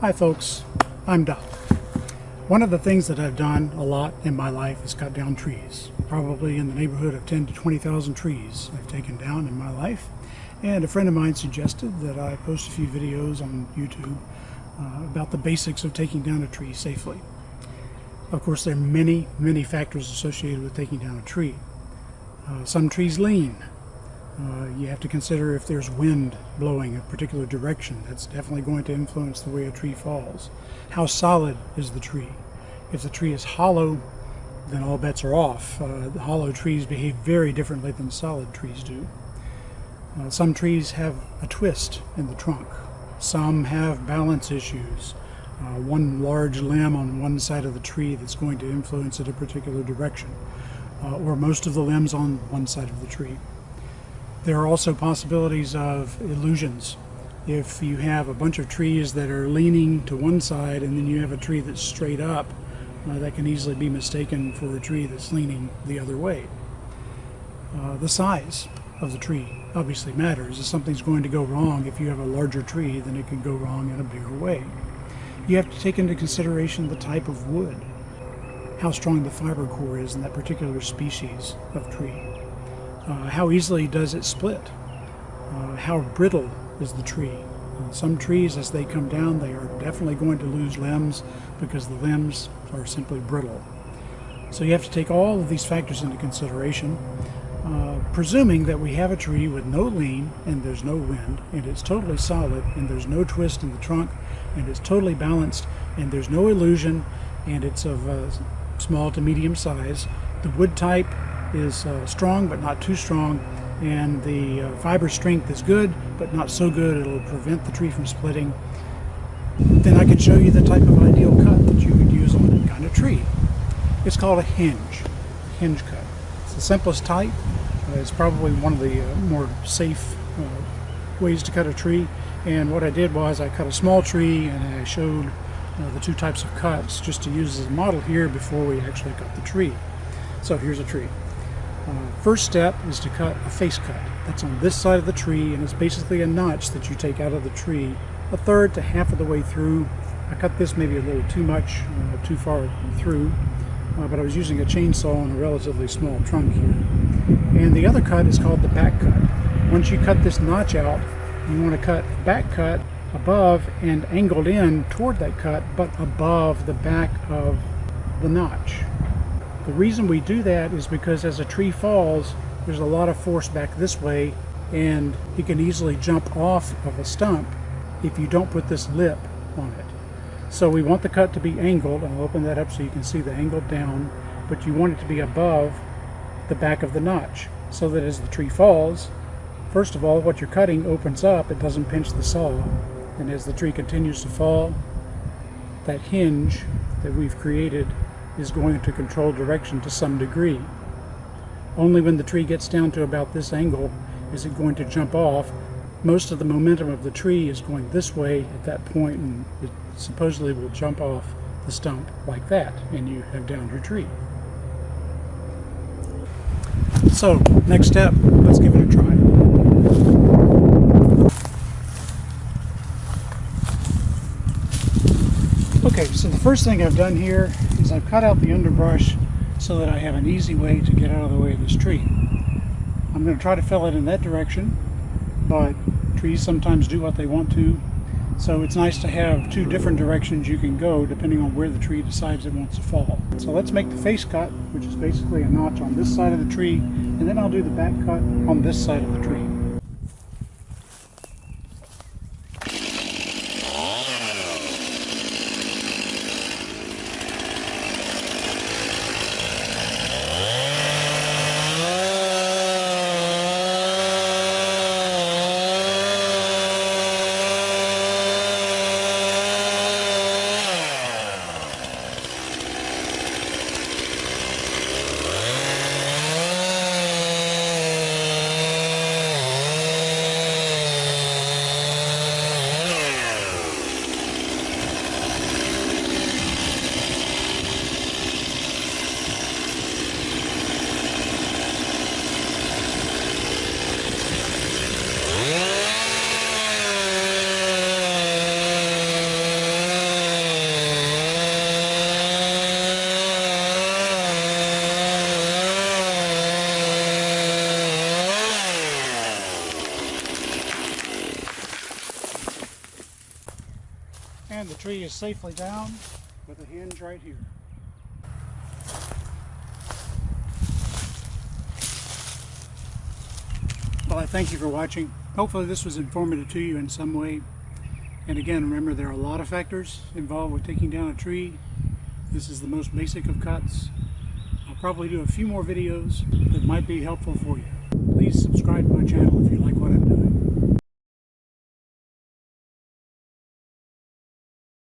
Hi folks, I'm Doc. One of the things that I've done a lot in my life is cut down trees. Probably in the neighborhood of 10 to 20,000 trees I've taken down in my life. And a friend of mine suggested that I post a few videos on YouTube about the basics of taking down a tree safely. Of course, there are many factors associated with taking down a tree. Some trees lean. You have to consider if there's wind blowing a particular direction. That's definitely going to influence the way a tree falls. How solid is the tree? If the tree is hollow, then all bets are off. Hollow trees behave very differently than solid trees do. Some trees have a twist in the trunk. Some have balance issues. One large limb on one side of the tree that's going to influence it a particular direction, or most of the limbs on one side of the tree. There are also possibilities of illusions. If you have a bunch of trees that are leaning to one side and then you have a tree that's straight up, that can easily be mistaken for a tree that's leaning the other way. The size of the tree obviously matters. If something's going to go wrong, if you have a larger tree, then it can go wrong in a bigger way. You have to take into consideration the type of wood, how strong the fiber core is in that particular species of tree. How easily does it split? How brittle is the tree? Some trees, as they come down, they are definitely going to lose limbs because the limbs are simply brittle. So you have to take all of these factors into consideration, presuming that we have a tree with no lean and there's no wind and it's totally solid and there's no twist in the trunk and it's totally balanced and there's no illusion and it's of small to medium size. The wood type is strong but not too strong, and the fiber strength is good but not so good it'll prevent the tree from splitting. Then I can show you the type of ideal cut that you could use on that kind of tree. It's called a hinge cut. It's the simplest type. It's probably one of the more safe ways to cut a tree, and what I did was I cut a small tree and I showed the two types of cuts just to use as a model here before we actually cut the tree. So here's a tree. First step is to cut a face cut. That's on this side of the tree, and it's basically a notch that you take out of the tree a third to half of the way through. I cut this maybe a little too much, too far through, but I was using a chainsaw on a relatively small trunk here. And the other cut is called the back cut. Once you cut this notch out, you want to cut back cut above and angled in toward that cut, but above the back of the notch. The reason we do that is because as a tree falls, there's a lot of force back this way, and it can easily jump off of a stump if you don't put this lip on it. So we want the cut to be angled. I'll open that up so you can see the angle down, but you want it to be above the back of the notch so that as the tree falls, first of all, what you're cutting opens up, it doesn't pinch the saw, and as the tree continues to fall, that hinge that we've created is going to control direction to some degree. Only when the tree gets down to about this angle is it going to jump off. Most of the momentum of the tree is going this way at that point, and it supposedly will jump off the stump like that, and you have downed your tree. So, next step, let's give it a try. Okay, so the first thing I've done here is I've cut out the underbrush so that I have an easy way to get out of the way of this tree. I'm going to try to fill it in that direction, but trees sometimes do what they want to, so it's nice to have two different directions you can go depending on where the tree decides it wants to fall. So let's make the face cut, which is basically a notch on this side of the tree, and then I'll do the back cut on this side of the tree. And the tree is safely down with a hinge right here. Well, I thank you for watching. Hopefully this was informative to you in some way. And again, remember, there are a lot of factors involved with taking down a tree. This is the most basic of cuts. I'll probably do a few more videos that might be helpful for you. Please subscribe to my channel if you like what I'm doing.